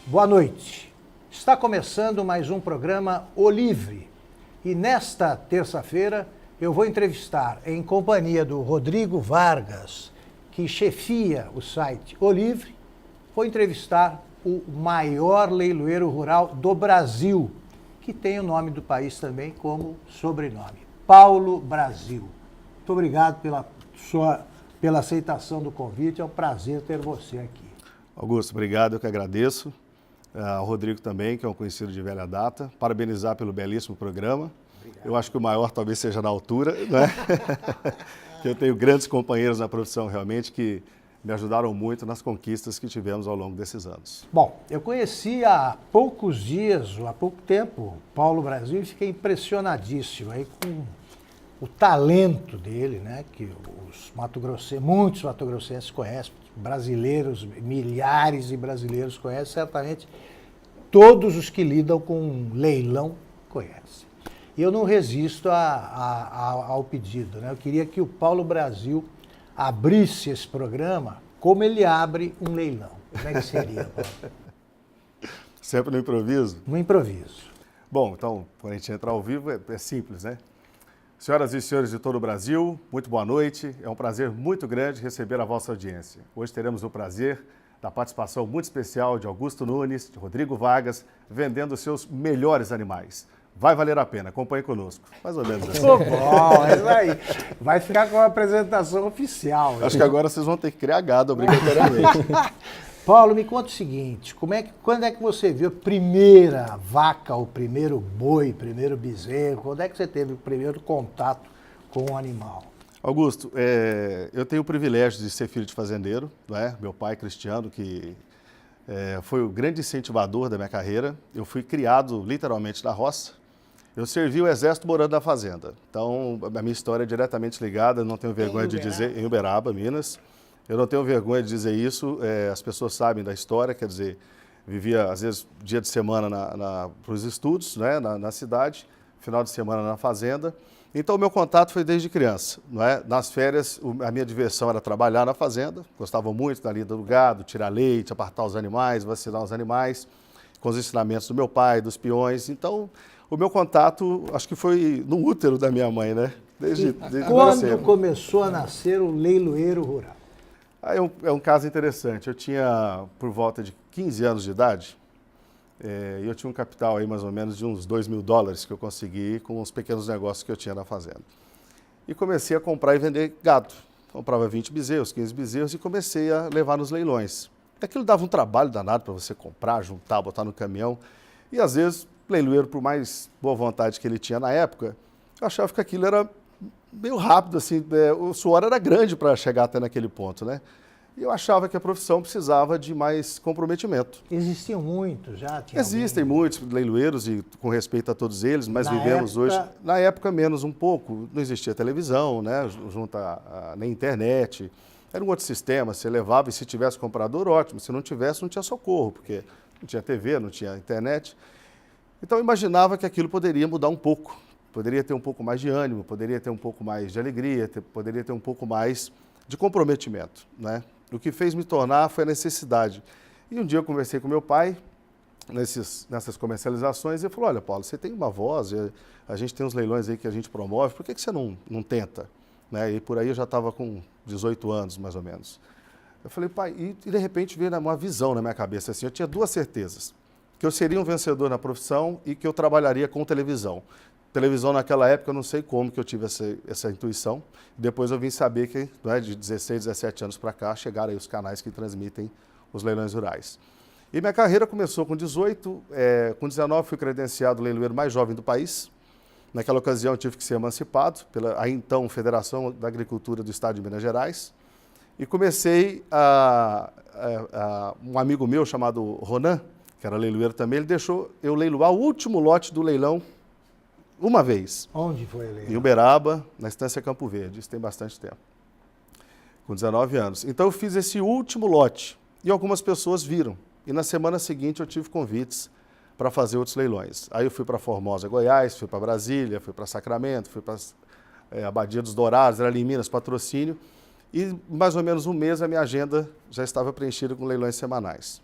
Boa noite. Está começando mais um programa O Livre. E nesta terça-feira eu vou entrevistar, em companhia do Rodrigo Vargas, que chefia o site O Livre, vou entrevistar o maior leiloeiro rural do Brasil, que tem o nome do país também como sobrenome, Paulo Brasil. Muito obrigado pela aceitação do convite, é um prazer ter você aqui. Augusto, obrigado, eu que agradeço. Ao Rodrigo também, que é um conhecido de velha data. Parabenizar pelo belíssimo programa. Obrigado. Eu acho que o maior talvez seja na altura, né? Eu tenho grandes companheiros na profissão realmente que me ajudaram muito nas conquistas que tivemos ao longo desses anos. Bom, eu conheci há poucos dias, há pouco tempo, Paulo Brasil e fiquei impressionadíssimo aí com o talento dele, né? Que muitos mato-grossenses conhecem, brasileiros, milhares de brasileiros conhecem, certamente todos os que lidam com leilão conhecem. E eu não resisto ao pedido, né? Eu queria que o Paulo Brasil abrisse esse programa como ele abre um leilão. Como é que seria, Paulo? Sempre no improviso? No improviso. Bom, então, quando a gente entrar ao vivo, é simples, né? Senhoras e senhores de todo o Brasil, muito boa noite. É um prazer muito grande receber a vossa audiência. Hoje teremos o prazer da participação muito especial de Augusto Nunes, de Rodrigo Vargas, vendendo seus melhores animais. Vai valer a pena, acompanhe conosco. Mais ou menos assim. Bom, é isso aí. Vai ficar com a apresentação oficial. Acho que agora vocês vão ter que criar gado obrigatoriamente. Paulo, me conta o seguinte, quando é que você viu a primeira vaca, o primeiro boi, o primeiro bezerro? Quando é que você teve o primeiro contato com o animal? Augusto, eu tenho o privilégio de ser filho de fazendeiro, né? Meu pai, Cristiano, que foi o grande incentivador da minha carreira. Eu fui criado literalmente na roça. Eu servi o exército morando na fazenda. Então, a minha história é diretamente ligada, não tenho vergonha de dizer, em Uberaba, Minas. Eu não tenho vergonha de dizer isso, as pessoas sabem da história, quer dizer, vivia às vezes dia de semana para os estudos, né, na cidade, final de semana na fazenda. Então o meu contato foi desde criança, não é? Nas férias a minha diversão era trabalhar na fazenda, gostava muito da lida do gado, tirar leite, apartar os animais, vacinar os animais, com os ensinamentos do meu pai, dos peões. Então o meu contato acho que foi no útero da minha mãe, né? Desde quando começou a nascer o leiloeiro rural? É um caso interessante. Eu tinha por volta de 15 anos de idade e eu tinha um capital aí mais ou menos de uns $2.000 que eu consegui com os pequenos negócios que eu tinha na fazenda. E comecei a comprar e vender gado. Comprava 20 bezerros, 15 bezerros e comecei a levar nos leilões. Aquilo dava um trabalho danado para você comprar, juntar, botar no caminhão. E às vezes, o leiloeiro, por mais boa vontade que ele tinha na época, eu achava que aquilo era meio rápido, assim, o suor era grande para chegar até naquele ponto, né? E eu achava que a profissão precisava de mais comprometimento. Existiam muitos já? Existem muitos leiloeiros, e com respeito a todos eles, mas vivemos hoje... Na época, menos um pouco. Não existia televisão, né? Nem internet. Era um outro sistema, você levava e se tivesse comprador, ótimo. Se não tivesse, não tinha socorro, porque não tinha TV, não tinha internet. Então, eu imaginava que aquilo poderia mudar um pouco. Poderia ter um pouco mais de ânimo, poderia ter um pouco mais de alegria, poderia ter um pouco mais de comprometimento, né? O que fez me tornar foi a necessidade. E um dia eu conversei com meu pai, nessas comercializações, e ele falou, olha, Paulo, você tem uma voz, a gente tem uns leilões aí que a gente promove, por que você não tenta? Né? E por aí eu já estava com 18 anos, mais ou menos. Eu falei, pai, e de repente veio uma visão na minha cabeça, assim, eu tinha duas certezas, que eu seria um vencedor na profissão e que eu trabalharia com televisão. Televisão naquela época, eu não sei como que eu tive essa intuição. Depois eu vim saber que, de 16, 17 anos para cá, chegaram aí os canais que transmitem os leilões rurais. E minha carreira começou com 18, com 19 fui credenciado leiloeiro mais jovem do país. Naquela ocasião eu tive que ser emancipado pela a então Federação da Agricultura do Estado de Minas Gerais. E comecei um amigo meu chamado Ronan, que era leiloeiro também, ele deixou eu leiloar o último lote do leilão uma vez. Onde foi ele? Em Uberaba, na Estância Campo Verde. Isso tem bastante tempo. Com 19 anos. Então eu fiz esse último lote e algumas pessoas viram. E na semana seguinte eu tive convites para fazer outros leilões. Aí eu fui para Formosa, Goiás, fui para Brasília, fui para Sacramento, fui para Abadia dos Dourados, era ali em Minas, Patrocínio. E mais ou menos um mês a minha agenda já estava preenchida com leilões semanais.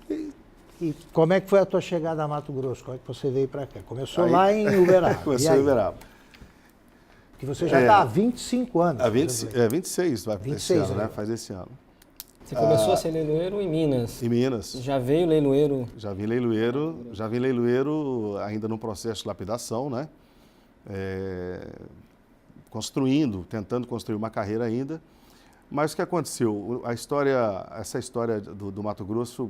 E E como é que foi a tua chegada a Mato Grosso? Como é que você veio para cá? Começou lá em Uberaba. Começou em Uberaba. Que você já está há 25 anos. 26 vai 26 esse ano, né? Faz esse ano. Você começou a ser leiloeiro em Minas. Em Minas. Já veio leiloeiro? Já vim leiloeiro ainda no processo de lapidação, né? Tentando construir uma carreira ainda. Mas o que aconteceu? Essa história do Mato Grosso,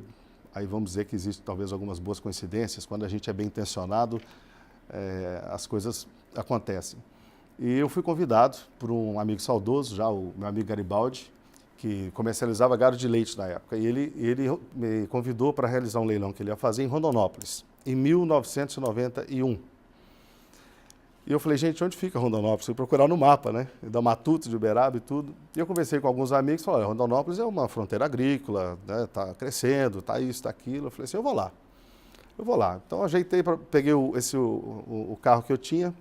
aí vamos dizer que existem talvez algumas boas coincidências. Quando a gente é bem intencionado, as coisas acontecem. E eu fui convidado por um amigo saudoso, já o meu amigo Garibaldi, que comercializava gado de leite na época. E ele me convidou para realizar um leilão que ele ia fazer em Rondonópolis, em 1991. E eu falei, gente, onde fica Rondonópolis? Fui procurar no mapa, né? Da Matuto, de Uberaba e tudo. E eu conversei com alguns amigos e falaram, Rondonópolis é uma fronteira agrícola, né? Tá crescendo, tá isso, tá aquilo. Eu falei assim, eu vou lá. Então ajeitei, peguei o carro que eu tinha,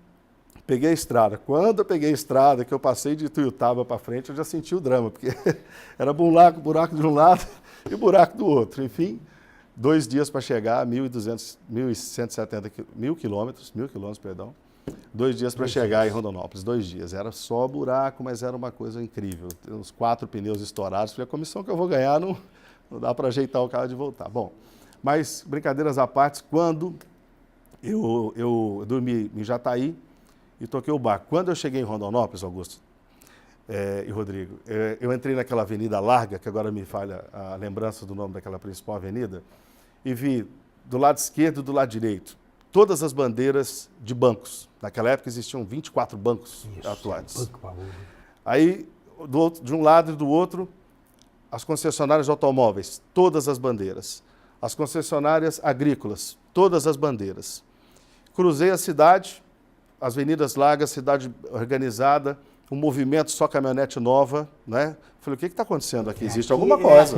peguei a estrada. Quando eu peguei a estrada, que eu passei de Tuiutaba para frente, eu já senti o drama, porque era buraco de um lado e buraco do outro. Enfim, 2 dias para chegar, 1.170 quilômetros, 2 dias para chegar em Rondonópolis, 2 dias. Era só buraco, mas era uma coisa incrível. Tem uns 4 pneus estourados. Falei, a comissão que eu vou ganhar não dá para ajeitar o carro de voltar. Bom, mas brincadeiras à parte, quando eu dormi em Jataí e toquei o barco. Quando eu cheguei em Rondonópolis, Augusto e Rodrigo, eu entrei naquela avenida larga, que agora me falha a lembrança do nome daquela principal avenida, e vi do lado esquerdo e do lado direito todas as bandeiras de bancos. Naquela época existiam 24 bancos atuantes. Aí, de um lado e do outro, as concessionárias de automóveis, todas as bandeiras. As concessionárias agrícolas, todas as bandeiras. Cruzei a cidade, as avenidas largas, cidade organizada, um movimento só caminhonete nova, né? Falei, o que está acontecendo aqui? Existe alguma coisa.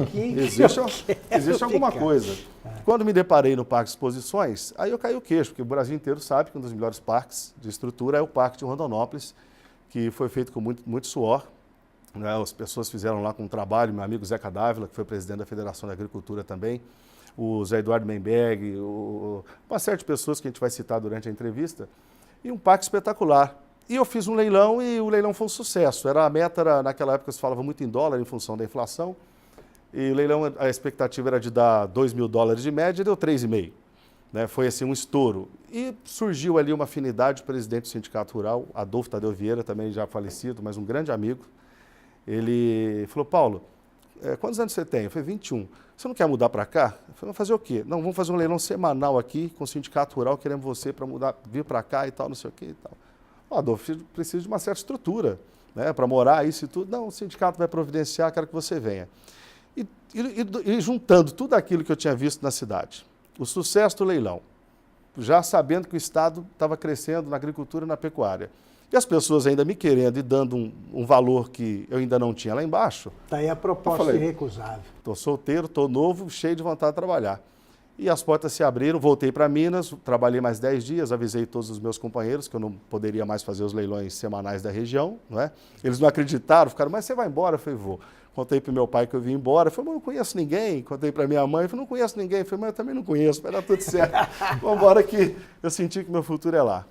Existe alguma coisa. Quando me deparei no Parque de Exposições, aí eu caí o queixo, porque o Brasil inteiro sabe que um dos melhores parques de estrutura é o Parque de Rondonópolis, que foi feito com muito suor. Né? As pessoas fizeram lá com um trabalho, meu amigo Zeca Dávila, que foi presidente da Federação da Agricultura também, o Zé Eduardo Menberg, uma série de pessoas que a gente vai citar durante a entrevista, e um parque espetacular. E eu fiz um leilão e o leilão foi um sucesso. A meta naquela época se falava muito em dólar em função da inflação. E o leilão, a expectativa era de dar $2.000 de média e deu 3,5. Né? Foi assim um estouro. E surgiu ali uma afinidade, o presidente do Sindicato Rural, Adolfo Tadeu Vieira, também já falecido, mas um grande amigo. Ele falou, Paulo, quantos anos você tem? Eu falei, 21. Você não quer mudar para cá? Eu falei, vamos fazer o quê? Não, vamos fazer um leilão semanal aqui com o Sindicato Rural, queremos você para vir para cá e tal, não sei o quê e tal. Adolfo, precisa de uma certa estrutura, né, para morar, isso e tudo. Não, o sindicato vai providenciar, quero que você venha. E juntando tudo aquilo que eu tinha visto na cidade, o sucesso do leilão, já sabendo que o Estado estava crescendo na agricultura e na pecuária, e as pessoas ainda me querendo e dando um valor que eu ainda não tinha lá embaixo. Está aí a proposta irrecusável. Estou solteiro, estou novo, cheio de vontade de trabalhar. E as portas se abriram, voltei para Minas, trabalhei mais 10 dias, avisei todos os meus companheiros que eu não poderia mais fazer os leilões semanais da região. Não é? Eles não acreditaram, ficaram, mas você vai embora? Eu falei, vou. Contei para o meu pai que eu vim embora, eu falei, mas eu não conheço ninguém. Contei para minha mãe, eu falei, não conheço ninguém. Eu falei, mas eu também não conheço, vai dar tudo certo. Vamos embora que eu senti que meu futuro é lá.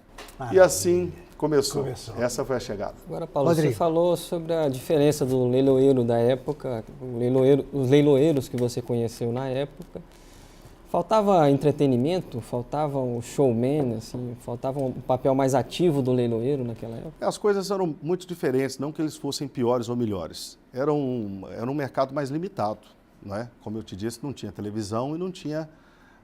E assim começou. Essa foi a chegada. Agora, Paulo, Rodrigo, você falou sobre a diferença do leiloeiro da época, os leiloeiros que você conheceu na época. Faltava entretenimento? Faltava um showman? Assim, faltava um papel mais ativo do leiloeiro naquela época? As coisas eram muito diferentes, não que eles fossem piores ou melhores. Era um mercado mais limitado. Não é? Como eu te disse, não tinha televisão e não tinha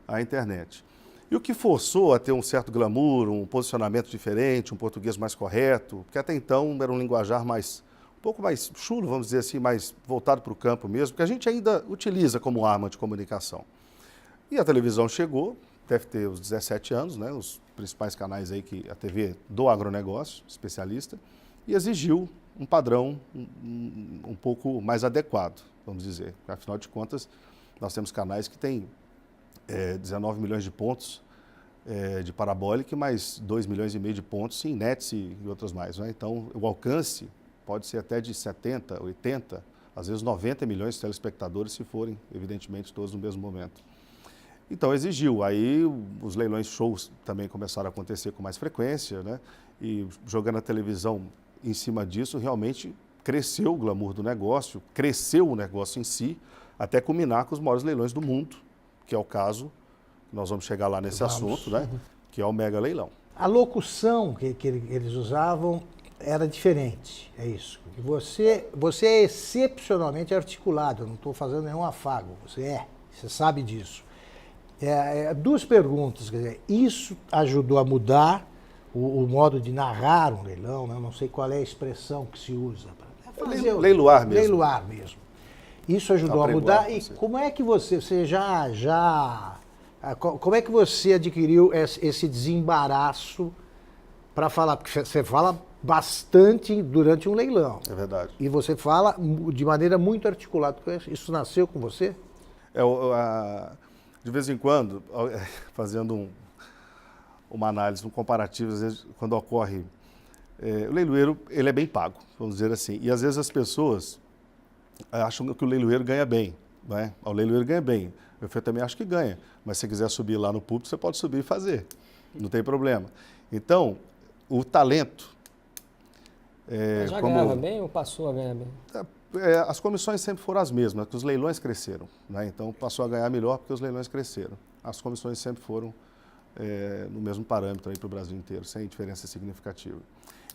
a internet. E o que forçou a ter um certo glamour, um posicionamento diferente, um português mais correto, porque até então era um linguajar um pouco mais chulo, vamos dizer assim, mais voltado para o campo mesmo, que a gente ainda utiliza como arma de comunicação. E a televisão chegou, deve ter os 17 anos, né, os principais canais aí que a TV do agronegócio, especialista, e exigiu um padrão um pouco mais adequado, vamos dizer. Afinal de contas, nós temos canais que têm 19 milhões de pontos de parabólica, mais 2,5 milhões de pontos em nets e outros mais. Né? Então, o alcance pode ser até de 70, 80, às vezes 90 milhões de telespectadores, se forem, evidentemente, todos no mesmo momento. Então exigiu. Aí os leilões shows também começaram a acontecer com mais frequência, né? E jogando a televisão em cima disso, realmente cresceu o glamour do negócio, cresceu o negócio em si, até culminar com os maiores leilões do mundo, que é o caso, nós vamos chegar lá nesse assunto, né? Que é o mega leilão. A locução que eles usavam era diferente, é isso. Você é excepcionalmente articulado, eu não estou fazendo nenhum afago, você sabe disso. Duas perguntas, quer dizer, isso ajudou a mudar o modo de narrar um leilão, né? Eu não sei qual é a expressão que se usa. Leiloar mesmo. Leiloar mesmo. Isso ajudou a mudar. E como é que você como é que você adquiriu esse desembaraço para falar? Porque você fala bastante durante um leilão. É verdade. E você fala de maneira muito articulada. Isso nasceu com você? De vez em quando, fazendo uma análise, um comparativo, às vezes, quando ocorre... o leiloeiro, ele é bem pago, vamos dizer assim. E às vezes as pessoas acham que o leiloeiro ganha bem, né? O leiloeiro ganha bem. Eu também acho que ganha, mas se você quiser subir lá no púlpito, você pode subir e fazer, não tem problema. Então, o talento... já ganhava bem ou passou a ganhar bem? As comissões sempre foram as mesmas, que os leilões cresceram, né? Então passou a ganhar melhor porque os leilões cresceram. As comissões sempre foram no mesmo parâmetro para o Brasil inteiro, sem diferença significativa.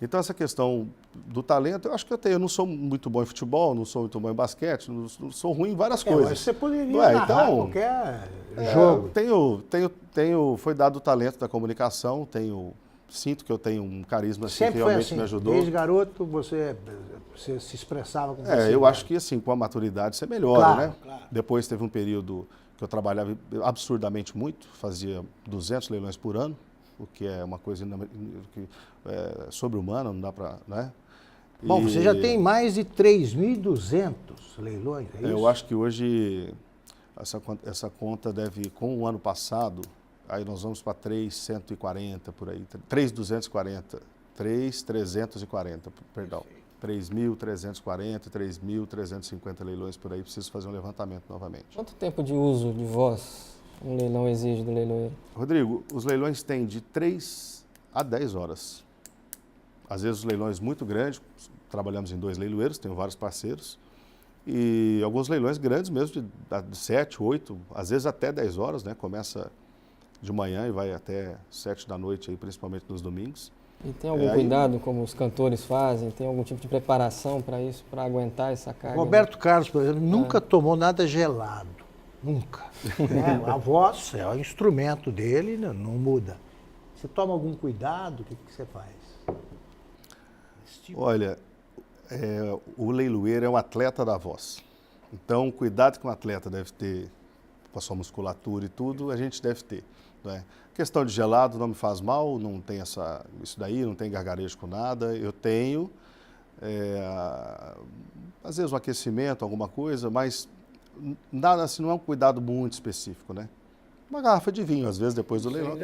Então essa questão do talento, eu acho que eu tenho. Eu não sou muito bom em futebol, não sou muito bom em basquete, não sou ruim em várias coisas. Mas você poderia narrar então, qualquer jogo. Foi dado o talento da comunicação, sinto que eu tenho um carisma assim, Sempre que realmente foi assim. Me ajudou. Desde garoto você se expressava com eu acho que assim, com a maturidade você melhora, claro, né? Claro. Depois teve um período que eu trabalhava absurdamente muito, fazia 200 leilões por ano, o que é uma coisa sobre-humana, não dá para... Né? Bom, você já tem mais de 3.200 leilões, é isso? Eu acho que hoje essa conta deve, com o ano passado, aí nós vamos para 3.140 por aí, 3.240, 3.340, perdão. 3.340, 3.350 leilões por aí, preciso fazer um levantamento novamente. Quanto tempo de uso de voz um leilão exige do leiloeiro? Rodrigo, os leilões têm de 3 a 10 horas. Às vezes os leilões muito grandes, trabalhamos em 2 leiloeiros, tenho vários parceiros, e alguns leilões grandes mesmo, de 7, 8, às vezes até 10 horas, né? Começa de manhã e vai até 7 da noite, aí, principalmente nos domingos. E tem algum cuidado, como os cantores fazem? Tem algum tipo de preparação para isso, para aguentar essa carga? Roberto Carlos, por exemplo, nunca tomou nada gelado. Nunca. A voz é o instrumento dele, não muda. Você toma algum cuidado? O que você faz? Olha, o leiloeiro é um atleta da voz. Então, o cuidado que um atleta deve ter com a sua musculatura e tudo, a gente deve ter. Né? Questão de gelado não me faz mal, não tem isso daí, não tem gargarejo com nada. Eu tenho, às vezes um aquecimento, alguma coisa, mas nada assim, não é um cuidado muito específico, né? Uma garrafa de vinho, às vezes, depois do leilão,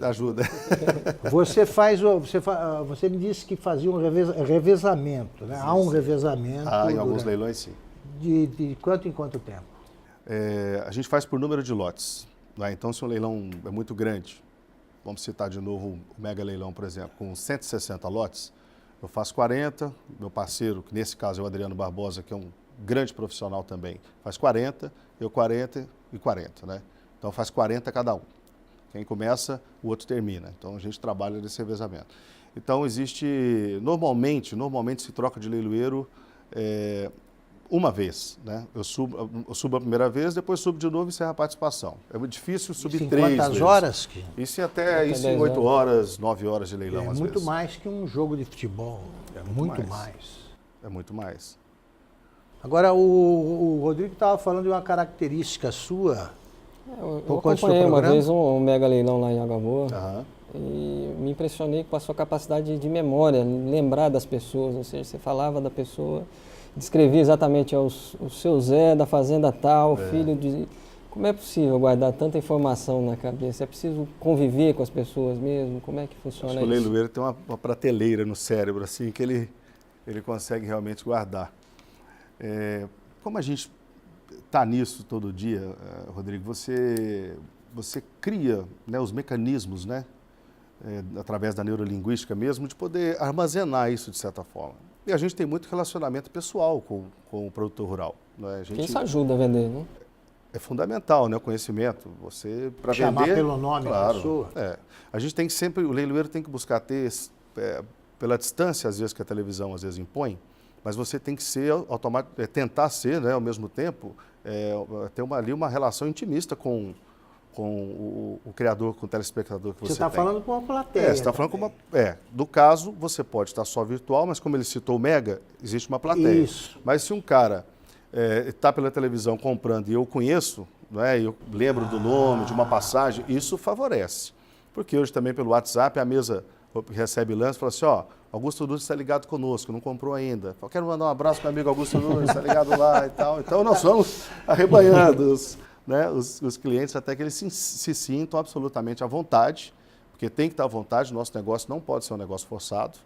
ajuda. Você me disse que fazia um revezamento, né? Há um revezamento. Em alguns leilões, sim. De quanto em quanto tempo? A gente faz por número de lotes. Né? Então, se um leilão é muito grande, vamos citar de novo o mega leilão, por exemplo, com 160 lotes, eu faço 40, meu parceiro, que nesse caso é o Adriano Barbosa, que é um grande profissional também, faz 40, eu 40 e 40, né? Então faz 40 cada um. Quem começa, o outro termina. Então a gente trabalha nesse revezamento. Então existe, normalmente se troca de leiloeiro uma vez, né? Eu subo a primeira vez, depois subo de novo e encerro a participação. É muito difícil subir 3 vezes. Quantas horas? Isso em 8 horas, 9 horas de leilão, às vezes. É muito mais que um jogo de futebol. É muito mais. É muito mais. Agora, o Rodrigo estava falando de uma característica sua. Eu acompanhei uma vez um mega leilão lá em Água Boa. Aham. E me impressionei com a sua capacidade de memória, lembrar das pessoas, ou seja, você falava da pessoa, descrevia exatamente o seu Zé da fazenda tal, filho de... Como é possível guardar tanta informação na cabeça? É preciso conviver com as pessoas mesmo? Como é que funciona isso? O leiloeiro tem uma prateleira no cérebro, assim, que ele consegue realmente guardar. Como a gente está nisso todo dia, Rodrigo, você cria, né, os mecanismos, né, através da neurolinguística mesmo, de poder armazenar isso de certa forma. E a gente tem muito relacionamento pessoal com o produtor rural. Né? Isso ajuda a vender, né? É fundamental, né, o conhecimento. Você, para vender... Chamar pelo nome da pessoa. A gente tem que sempre, o leiloeiro tem que buscar ter, pela distância, às vezes, que a televisão às vezes impõe, mas você tem que ser, tentar ser, né, ao mesmo tempo, ter ali uma relação intimista com o criador, com o telespectador que você tem. Você está falando com uma plateia. Você está falando com uma... do caso, você pode estar só virtual, mas como ele citou o Mega, existe uma plateia. Isso. Mas se um cara está pela televisão comprando e eu conheço, né, eu lembro do nome, de uma passagem, isso favorece. Porque hoje também pelo WhatsApp a mesa recebe lance e fala assim, ó, Augusto Nunes está ligado conosco, não comprou ainda. Eu quero mandar um abraço para o amigo Augusto Nunes, está ligado lá e tal. Então nós vamos arrebanhando os clientes até que eles se sintam absolutamente à vontade, porque tem que estar à vontade, nosso negócio não pode ser um negócio forçado.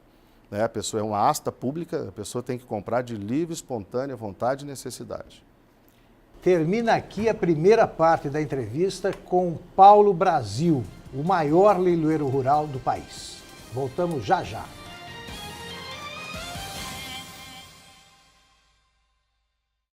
A pessoa é uma asta pública, a pessoa tem que comprar de livre, espontânea vontade e necessidade. Termina aqui a primeira parte da entrevista com Paulo Brasil, o maior leiloeiro rural do país. Voltamos já já.